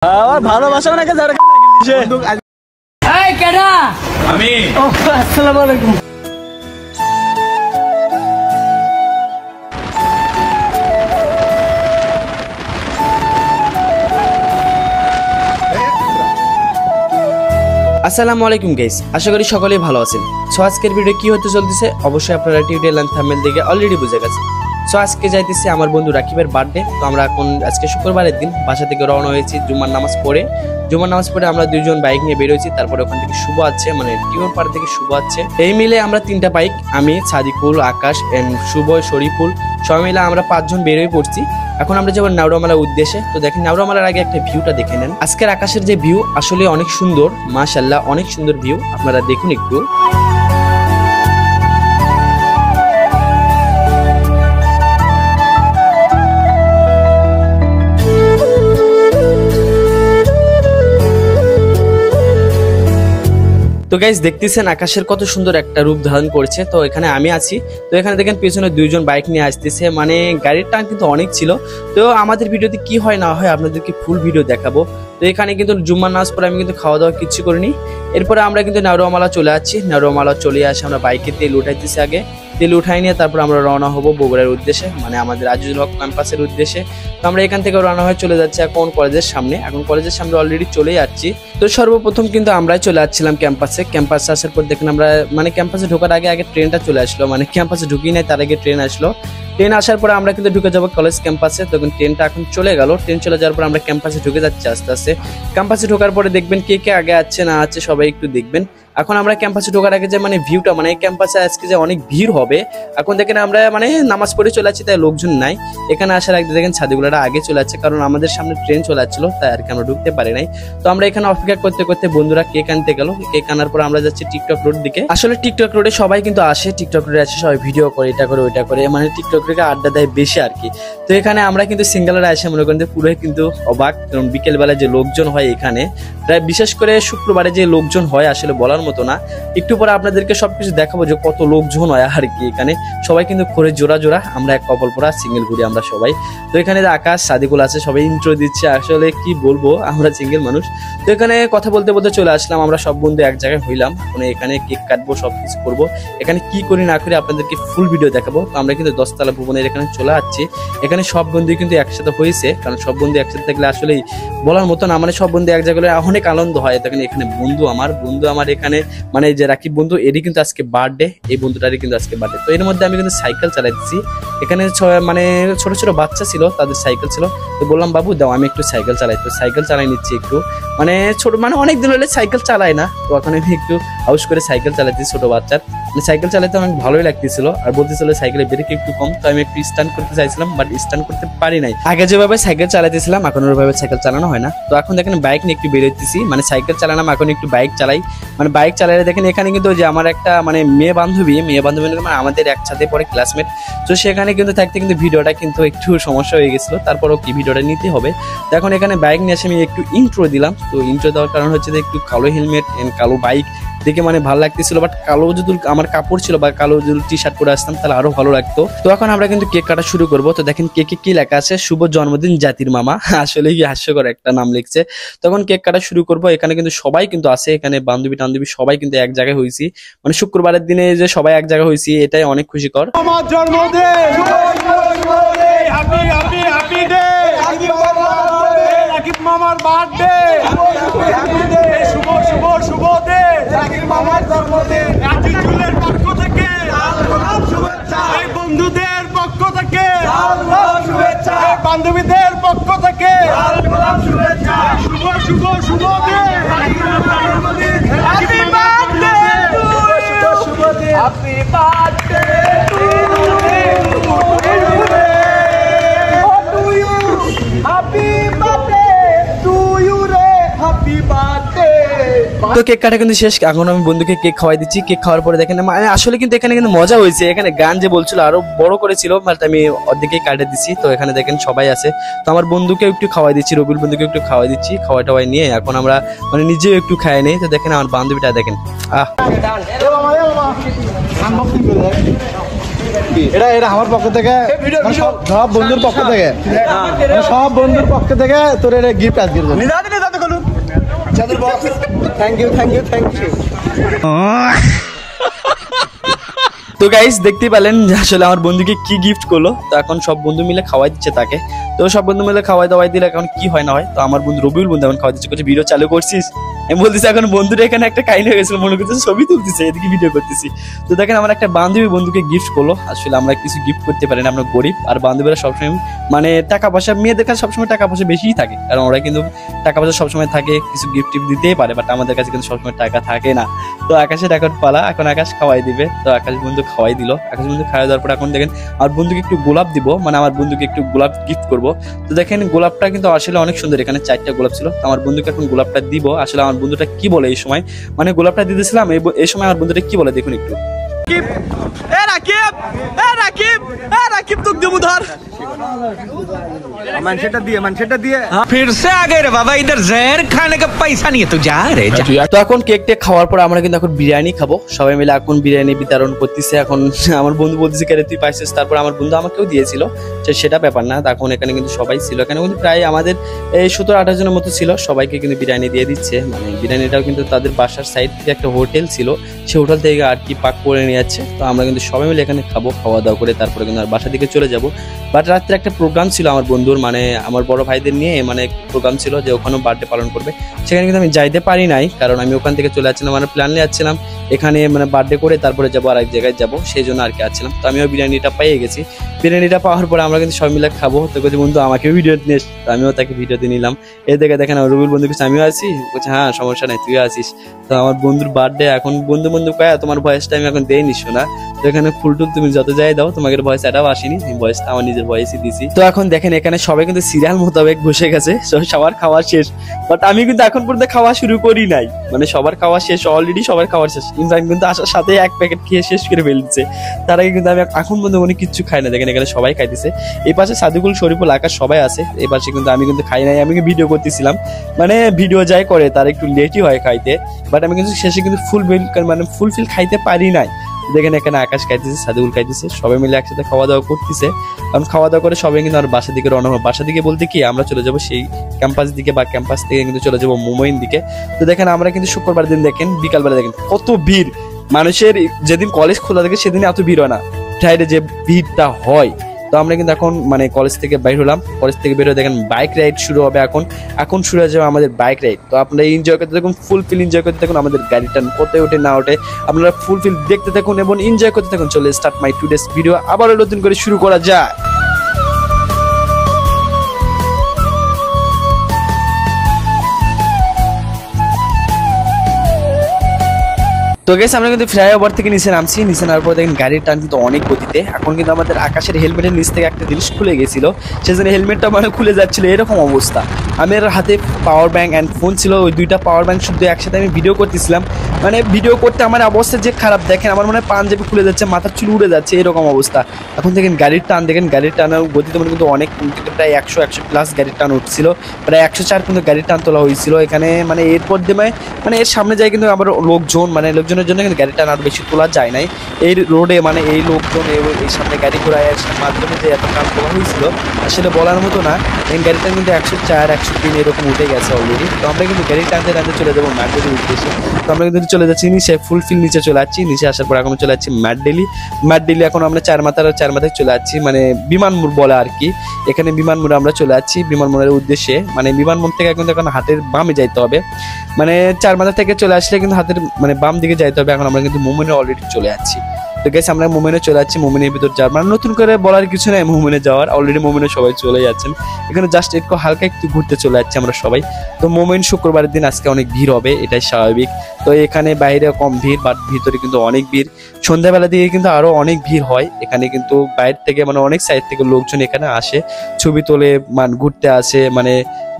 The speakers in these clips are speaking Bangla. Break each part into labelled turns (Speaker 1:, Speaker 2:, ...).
Speaker 1: আমার ভালোবাসা ওনাকে যারা দিছে এই কেডা আমি আসসালামু আলাইকুম
Speaker 2: আসসালামু আলাইকুম গাইস, আশা করি সকলেই ভালো আছেন। সো আজকের ভিডিও কি হতে চলতেছে অবশ্যই আপনারা টাইটেল এন্ড থাম্বনেল দেখে অলরেডি বুঝে গেছেন। সো আজকে যাইতেছি আমার বন্ধু রাকিবের বার্থডে। তো আমরা এখন আজকে শুক্রবারের দিন বাসা থেকে রওনা হয়েছি জুমার নামাজ পড়ে আমরা দুইজন বাইক নিয়ে বের হয়েছি। তারপরে ওখান থেকে শুভ আছে, মানে টিউর পাড় থেকে শুভ আছে, এই মিলে আমরা তিনটা বাইক, আমি, সাদিকুল, আকাশ এন্ড শুভ, শরীফুল, সবাই মিলে আমরা 5 জন বের হয়ে পড়ছি। এখন আমরা যাবো নাওড়ামালার উদ্দেশ্যে। তো দেখেন নাওড়ামালার আগে একটা ভিউটা দেখে নেন। আজকের আকাশের যে ভিউ আসলে অনেক সুন্দর, মাশাআল্লাহ অনেক সুন্দর ভিউ, আপনারা দেখুন একটু। তো গাইস দেখতেছেন আকাশের কত সুন্দর একটা রূপ ধারণ করেছে। তো এখানে আমি আছি, তো এখানে দেখেন পেছনে দুইজন বাইক নিয়ে আসতেছে, মানে গাড়ির টান কিন্তু অনেক ছিল। তো আমাদের ভিডিওতে কি হয় না হয় আপনাদেরকে ফুল ভিডিও দেখাবো। তো এখানে কিন্তু জুম্মার নামাজ পরে আমি কিন্তু খাওয়া দাওয়া কিচ্ছু করিনি। এরপরে আমরা কিন্তু নাওড়ামালা চলে আসছি। নাওড়ামালা চলে আসে আমরা বাইকে তেল উঠাইতেছি, আগে তেল উঠাই নিয়ে তারপর আমরা রওনা হবো বগুড়ার উদ্দেশ্যে, মানে আমাদের আজিজুল হক ক্যাম্পাসের উদ্দেশ্যে। তো আমরা এখান থেকে রওনা হয়ে চলে যাচ্ছি এখন কলেজের সামনে। এখন কলেজের সামনে অলরেডি চলেই যাচ্ছি। তো সর্বপ্রথম কিন্তু আমরাই চলে আসছিলাম ক্যাম্পাসে আসার পর দেখেন আমরা, মানে ক্যাম্পাসে ঢোকার আগে ট্রেনটা চলে আসলো, মানে ক্যাম্পাসে ঢুকি নাই তার আগে ট্রেন আসলো। ট্রেন আসার পরে আমরা কিন্তু ঢুকে যাবো কলেজ ক্যাম্পাসে। তখন ট্রেনটা এখন চলে গেল। ট্রেন চলে যাওয়ার পর আমরা ক্যাম্পাসে ঢুকে যাচ্ছি আস্তে আস্তে। ক্যাম্পাসে ঢোকার পরে দেখবেন কে কে আগে আছে না আছে সবাই একটু দেখবেন। এখন আমরা ক্যাম্পাসে ঢোকার আগে যে মানে ভিউটা, মানে ক্যাম্পাসে আজকে যে অনেক ভিড় হবে। এখন দেখেন আমরা মানে নামাজ পড়ে চলে যাচ্ছি, তাই লোকজন নাই। এখানে আসার আগে দেখেন ছাদগুলাটা আগে চলে যাচ্ছে, কারণ আমাদের সামনে ট্রেন চলে যাচ্ছিল, তাই আর কি আমরা ঢুকতে পারি নাই। তো আমরা এখানে অপেক্ষা করতে করতে বন্ধুরা কেক আনতে গেল। কেক আনার পর আমরা যাচ্ছি টিকটক রোড দিকে। আসলে টিকটক রোডে সবাই কিন্তু আসে, টিকটক রোডে আসে সবাই ভিডিও করে, এটা করে ওইটা করে, মানে টিকটক রোডে আড্ডা দেয় বেশি আর কি। তো এখানে আমরা কিন্তু সিঙ্গেলরা এসে মনে করেন পুরো কিন্তু অবাক, কারণ বিকেল বেলা যে লোকজন হয় এখানে, প্রায় বিশেষ করে শুক্রবারে যে লোকজন হয় আসলে বলার মতো না। একটু পরে আপনাদেরকে সবকিছু দেখাবো যে কত লোকজন হয় আর কি। এখানে সবাই কিন্তু ঘুরে জোড়া জোড়া, আমরা এক কপল পরা সিঙ্গেল ঘুরি আমরা সবাই। তো এখানে আকাশ, সাদিকুল আছে, সবাই ইন্ট্রো দিচ্ছে। আসলে কি বলবো, আমরা সিঙ্গেল মানুষ। তো এখানে কথা বলতে বলতে চলে আসলাম, আমরা সব বন্ধু এক জায়গায় হইলাম। মানে এখানে কেক কাটবো, সবকিছু করবো। এখানে কি করি না করি আপনাদেরকে ফুল ভিডিও দেখাবো। তো আমরা কিন্তু 10 তলা ভবনের এখানে চলে আসছি। এখানে সব বন্ধু কিন্তু একসাথে হয়েছে, কারণ সব বন্ধু একসাথে থাকলে আসলেই বলার মতো না, মানে সব বন্ধু এক জায়গায় অনেক আনন্দ হয়। দেখেন এখানে বন্ধু আমার এখানে, মানে যে রাকিব বন্ধু, এরই কিন্তু আজকে বার্থডে, এই বন্ধুটারই কিন্তু আজকে বার্থডে। তো এর মধ্যে আমি কিন্তু সাইকেল চালাইছি। এখানে মানে ছোট ছোট বাচ্চা ছিল, তাদের সাইকেল ছিল। তো বললাম বাবু দাও আমি একটু সাইকেল চালাই। তো সাইকেল চালাই নিচ্ছি একটু, মানে ছোট, মানে অনেকদিন হলে সাইকেল চালাই না। তো এখন আমি একটু হাউস করে সাইকেল চালাইছি ছোট বাচ্চার। মানে সাইকেল চালাতে অনেক ভালোই লাগতেছিল, আর বলতেছিল সাইকেলের ব্রেক একটু কম। তো আমি একটু স্ট্যান্ড করতে চাইছিলাম, বাট স্ট্যান্ড করতে পারি নাই। আগে যেভাবে সাইকেল চালাতেছিলাম এখন ওইভাবে সাইকেল চালানো হয় না। তো এখন দেখেন বাইক নিয়ে একটু বেরোতেছি, মানে সাইকেল চালালাম, এখন একটু বাইক চালাই। মানে বাইক চালালে দেখেন এখানে কিন্তু যে আমার একটা মানে মেয়ে বান্ধবী মানে আমাদের একসাথে পরে ক্লাসমেট। তো সেখানে কিন্তু থাকতে কিন্তু ভিডিওটা কিন্তু একটু সমস্যা হয়ে গেছিল, তারপরও কি ভিডিওটা নিতে হবে। তো এখন এখানে বাইক নিয়ে এসে আমি একটু ইন্ট্রো দিলাম। তো ইন্ট্রো দেওয়ার কারণ হচ্ছে যে একটু কালো হেলমেট এন্ড কালো বাইক দেখে মানে ভালো লাগতেছিল, বাট কালো যদি আমার কাপড় ছিল বা কালো যদি টি শার্ট পরে আসতাম তাহলে আরো ভালো লাগতো। তো এখন আমরা কিন্তু কেক কাটা শুরু করবো। তো দেখেন কেকে কি লেখা আছে, শুভ জন্মদিন জাতির মামা। আসলে কি হাস্যকর একটা নাম লিখছে। তখন কেক কাটা শুরু করবো। এখানে কিন্তু সবাই কিন্তু আছে, এখানে বান্ধবী টান্ধবী সবাই কিন্তু এক জায়গায় হয়েছি, মানে শুক্রবারের দিনে যে সবাই এক জায়গায় হয়েছি এটাই অনেক খুশিকর।
Speaker 1: আমার জন্মদিন, happy happy happy day, Rakib মামার বার্থডে, শুভ শুভ শুভ ডে, রাকিব মামার জন্মদিন। আজিজুলের পক্ষ থেকে শুভেচ্ছা, এই বন্ধুদের পক্ষ থেকে শুভেচ্ছা, বান্ধবীদের পক্ষ থেকে শুভেচ্ছা, শুভ শুভ শুভ ডে, হ্যাপি বার্থডে, শুভ day, happy birthday to you, happy birthday to you রে, হ্যাপি বার্থডে।
Speaker 2: তো কেক কাটা কিন্তু শেষ। এখন আমি বন্ধুকে কেক খাওয়াই দিচ্ছি। কেক খাওয়ার পরে দেখেন মানে আসলে কিন্তু এখানে কিন্তু মজা হয়েছে। এখানে গান যে বলছিল আরো বড় করেছিল, বাট আমি অর্ধেকেই কাটে দিচ্ছি। তো এখানে দেখেন সবাই আছে। তো আমার বন্ধুকে একটু খাওয়াই দিচ্ছি, রবিউল বন্ধুকে একটু খাওয়াই দিচ্ছি। খাওয়া টাওয়াই নিয়ে এখন আমরা মানে নিজেও একটু খাই নেই। তো দেখেন আমার বান্ধবীটা দেখেন,
Speaker 3: এটা এটা আমার পক্ষ থেকে মানে সব বন্ধুর পক্ষ থেকে সব বন্ধুর পক্ষ থেকে তোর এটা গিফট আজকের জন্য thank you thank you thank you.
Speaker 2: তো গাইস দেখতে পেলেন যে আসলে আমার বন্ধুকে কি গিফট করলো। তো এখন সব বন্ধু মিলে খাওয়াই দিচ্ছে তাকে। তো সব বন্ধু মিলে খাওয়াই দাওয়াই দিলে এখন কি হয় না হয়। তো আমার বন্ধু রবিউল বন্ধু এখন খাওয়া দিচ্ছে, করছে ভিডিও চালু করছিস। আমি বলতেছি এখন বন্ধুরা এখানে একটা কাহিনী হয়ে গেছিল, মনে করতেছে ছবি তুলতেছে, এদিকে ভিডিও করতেছি। তো দেখেন আমার একটা বান্ধবী বন্ধুকে গিফট করলো। আসলে আমরা কিছু গিফট করতে পারি না, আমরা গরিব। আর বান্ধবীরা সবসময় মানে টাকা পয়সা, মেয়েদের কাছে সবসময় টাকা পয়সা বেশিই থাকে, কারণ ওরা কিন্তু টাকা পয়সা সবসময় থাকে, কিছু গিফট টিফট দিতেই পারে, বাট আমাদের কাছে কিন্তু সবসময় টাকা থাকে না। তো আকাশের এখন পালা, এখন আকাশ খাওয়াই দিবে। তো আকাশ বন্ধু খাওয়াই দিল। আকাশ বন্ধু খাওয়াই দেওয়ার পর এখন দেখেন আমার বন্ধুকে একটু গোলাপ দিব, মানে আমার বন্ধুকে একটু গোলাপ গিফট করব। তো দেখেন গোলাপটা কিন্তু আসলে অনেক সুন্দর, এখানে 4টা গোলাপ ছিল। তো আমার বন্ধুকে এখন গোলাপটা দিব। আসলে আমার বন্ধুটা কি বলে এই সময়, মানে গোলাপটা দিতেছিলাম এই সময় আমার বন্ধুটা কি বলে দেখুন একটু।
Speaker 4: फिर से आ गए रे बाबा, इधर जहर खाने का पैसा नहीं है तो जा रे जा।
Speaker 2: তো এখন কেক টেক খাওয়ার পর আমরা কিন্তু এখন বিরিয়ানি খাবো, সবাই মিলে এখন বিরিয়ানি বিতরণ করতেছে। এখন আমার বন্ধু বলতেছে কে তুই পাইছিস, তারপর আমার বন্ধু আমাকেও দিয়েছিল, সেটা ব্যাপার না। তখন এখানে কিন্তু সবাই ছিল, এখানে কিন্তু প্রায় আমাদের এই 17-18 জনের মতো ছিল। সবাইকে কিন্তু বিরিয়ানি দিয়ে দিচ্ছে, মানে বিরিয়ানিটাও কিন্তু তাদের বাসার সাইড থেকে একটা হোটেল ছিল, সেই হোটেল থেকে আর কি পাক করে নিয়ে যাচ্ছে। তো আমরা কিন্তু সবাই মিলে এখানে খাবো, খাওয়া দাওয়া করে তারপরে কিন্তু আর বাসা দিকে চলে যাবো। বাট রাত্রে একটা প্রোগ্রাম ছিল আমার বন্ধুর, মানে আমার বড় ভাইদের নিয়ে মানে প্রোগ্রাম ছিল যে ওখানেও বার্থডে পালন করবে। সেখানে কিন্তু আমি যাইতে পারি নাই, কারণ আমি ওখান থেকে চলে যাচ্ছিলাম, মানে প্ল্যান নিয়ে যাচ্ছিলাম এখানে মানে বার্থডে করে তারপরে যাবো আর এক জায়গায় যাবো, সেই জন্য আর কি আসছিলাম। তো আমিও বিরিয়ানিটা পেয়ে গেছি। বিরিয়ানিটা পাওয়ার পরে আমরা কিন্তু সবাই মিলে খাবো। তো বলছি বন্ধু আমাকেও ভিডিও নিয়ে, আমিও তাকে ভিডিও দিয়ে নিলাম। এই দেখে দেখেন রবিউল বন্ধু কিছু আমিও আছি, বলছে হ্যাঁ সমস্যা নাই তুইও আছিস। তো আমার বন্ধুর বার্থডে, এখন বন্ধু কয়া তোমার ভয়েসটা আমি এখন দেই নিস না। তো এখানে ফুল টুল তুমি যত যাই দাও, তোমাকে ভয়েস এটাও আসেনি, ভয়েসটা আমার নিজের ভয়েসই দিছি। তো এখন দেখেন এখানে সবাই কিন্তু সিরিয়াল মোতাবেক বসে গেছে, সবার খাওয়া শেষ। বাট আমি কিন্তু এখন পর্যন্ত খাওয়া শুরু করি নাই, মানে সবার খাওয়া শেষ অলরেডি, সবার খাওয়া শেষ। কিন্তু আমি কিন্তু আসার সাথে এক প্যাকেট খেয়ে শেষ করে ফেলছে। তার আগে কিন্তু আমি এখন পর্যন্ত কোনো কিচ্ছু খাই না। দেখেন এখানে সবাই খাইতেছে, এই পাশে সাদিকুল, শরীফুল, আকাশ সবাই আছে, এই পাশে কিন্তু আমি কিন্তু খাই নাই। আমি ভিডিও করতেছিলাম, মানে ভিডিও যাই করে তার একটু লেটই হয় খাইতে, বাট আমি কিন্তু শেষে কিন্তু ফুলফিল খাইতে পারি নাই। দেখেন এখানে আকাশ খাইতেছে, সাদিকুল খাইতেছে, সবাই মিলে একসাথে খাওয়া দাওয়া করতেছে। কারণ খাওয়া দাওয়া করে সবাই কিন্তু আমার বাসা দিকে রওনা হবে। বাসা দিকে বলতে কি আমরা চলে যাবো সেই ক্যাম্পাস দিকে, বা ক্যাম্পাস থেকে কিন্তু চলে যাবো মোমোইন দিকে। তো দেখেন আমরা কিন্তু শুক্রবার দিন দেখেন বিকালবেলা দেখেন কত ভিড় মানুষের, যেদিন কলেজ খোলা থাকে সেদিন এত ভিড় হয় না, ফ্রাইডে যে ভিড়টা হয়। তো আমরা কিন্তু এখন মানে কলেজ থেকে বের হলাম, কলেজ থেকে বের হয়ে দেখেন বাইক রাইড শুরু হবে। এখন শুরু হয়ে যাবে আমাদের বাইক রাইড। তো আপনারা এনজয় করতে থাকুন, ফুলফিল এনজয় করতে থাকুন, আমাদের গাড়িটা কোথায় ওঠে না ওঠে আপনারা ফুলফিল দেখতে থাকুন এবং এনজয় করতে থাকুন। চলে স্টার্ট মাই টুডেস ভিডিও, আবারও নতুন করে শুরু করা যায়। তো গেছে আমরা কিন্তু ফ্লাইওভার থেকে নিচে নামছি, নিচে নামার পর দেখেন গাড়ির টান কিন্তু অনেক গতিতে। এখন কিন্তু আমাদের আকাশের হেলমেটের নিচ থেকে একটা জিনিস খুলে গেছিল, সেজন্য হেলমেটটা মানে খুলে যাচ্ছিল, এরকম অবস্থা। আমার হাতে পাওয়ার ব্যাংক অ্যান্ড ফোন ছিল, ওই 2টা পাওয়ার ব্যাংক শুধু একসাথে আমি ভিডিও করতেছিলাম, মানে ভিডিও করতে আমার অবস্থা যে খারাপ। দেখেন আমার মনে হয় পাঞ্জাবি খুলে যাচ্ছে, মাথার চুল উড়ে যাচ্ছে, এরকম অবস্থা। এখন দেখেন গাড়ির টান, দেখেন গাড়ির টানার গতিতে মানে কিন্তু অনেক, প্রায় 100 প্লাস গাড়ির টান উঠছিল, প্রায় 104 কিন্তু গাড়ির টান তোলা হয়েছিল এখানে। মানে এরপর দিয়ে মানে এর সামনে যায় কিন্তু আবার লোকজন, মানে লোকজনের জন্য কিন্তু গাড়িটা আরো বেশি তোলা যায় নাই এই রোডে, মানে এই লোকজন এই সামনে গাড়ি ঘোড়ায় মাধ্যমে যে এত টান তোলা হয়েছিল আসলে বলার মতো না। এই গাড়িটা কিন্তু 104 103 এরকম উঠে গেছে অলরেডি। তো আমরা কিন্তু গাড়ি টানতে টানতে চলে যাবো ম্যাডডেলির উদ্দেশ্যে। তো আমরা কিন্তু চলে যাচ্ছি নিচে, ফুলফিল নিচে চলে যাচ্ছি। নিচে আসার পর এখন চলে যাচ্ছি ম্যাডডেলি। এখন আমরা চার মাথায় চলে যাচ্ছি, মানে বিমানমোড় বলে আর কি। এখানে বিমানমোড়ে আমরা চলে যাচ্ছি বিমানমোড়ের উদ্দেশ্যে, মানে বিমানমোড় থেকে কিন্তু এখন হাতের বামে যাইতে হবে, মানে চার মাথা থেকে চলে আসলে কিন্তু হাতের মানে বাম দিকে যাইতে হবে। এখন আমরা কিন্তু মোমেনে অলরেডি চলে যাচ্ছি। তো গেছে আমরা মোমেনে চলে যাচ্ছি, মোমেনের ভিতর যাওয়ার মানে নতুন করে বলার কিছু নাই, মোমেনে যাওয়ার অলরেডি মোমেনে সবাই চলে যাচ্ছেন। এখানে জাস্ট একটু হালকা একটু ঘুরতে চলে যাচ্ছি আমরা সবাই। তো মোমেন শুক্রবারের দিন আজকে অনেক ভিড় হবে, এটাই স্বাভাবিক। তো এখানে বাইরে কম ভিড়, বাট ভিতরে কিন্তু অনেক ভিড়। সন্ধ্যাবেলা দিকে কিন্তু আরো অনেক ভিড় হয় এখানে, কিন্তু বাইরে থেকে মানে অনেক সাইড থেকে লোকজন এখানে আসে, ছবি তোলে, মানে ঘুরতে আসে, মানে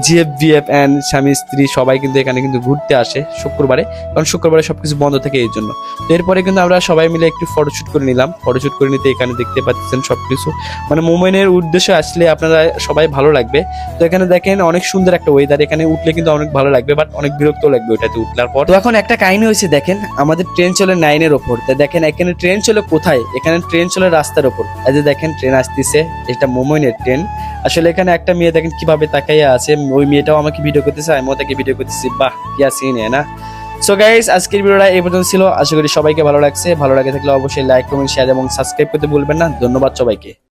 Speaker 2: জিএফ অ্যান্ড স্বামী স্ত্রী সবাই কিন্তু এখানে কিন্তু ঘুরতে আসে শুক্রবারে, কারণ শুক্রবারে সবকিছু বন্ধ থাকে এই জন্য। তো এরপরে কিন্তু আমরা সবাই মিলে একটু ফটো ফটোশুট করে নিলাম। ফটোশুট করে নিতে এখানে দেখতে পাচ্ছেন সবকিছু, মানে মোমেনের উদ্দেশ্যে আসলে আপনারা সবাই ভালো লাগবে। তো এখানে দেখেন অনেক সুন্দর একটা ওয়েদার, এখানে উঠলে কিন্তু অনেক ভালো লাগবে, বাট অনেক বিরক্ত লাগবে ওইটাতে উঠলার পর। তো এখন একটা কাহিনী হয়েছে, দেখেন আমাদের ট্রেন চলে 9-এর ওপর। তো দেখেন এখানে ট্রেন চলে কোথায়, এখানে ট্রেন চলে রাস্তার ওপর। এই যে দেখেন ট্রেন আসতেছে, এটা মোমেনের ট্রেন। আসলে এখানে একটা মেয়ে দেখেন কিভাবে তাকাইয়া আছে, ওই মেয়েটাও আমাকে ভিডিও করতেছে, আমিও তাকে ভিডিও করতেছি। বাহ কি সিন না। সো গাইস, আজকের ভিডিওটা এই পর্যন্ত ছিল। আশা করি সবাইকে ভালো লাগছে। ভালো লাগে থাকলে অবশ্যই লাইক, কমেন্ট, শেয়ার এবং সাবস্ক্রাইব করতে ভুলবেন না। ধন্যবাদ সবাইকে।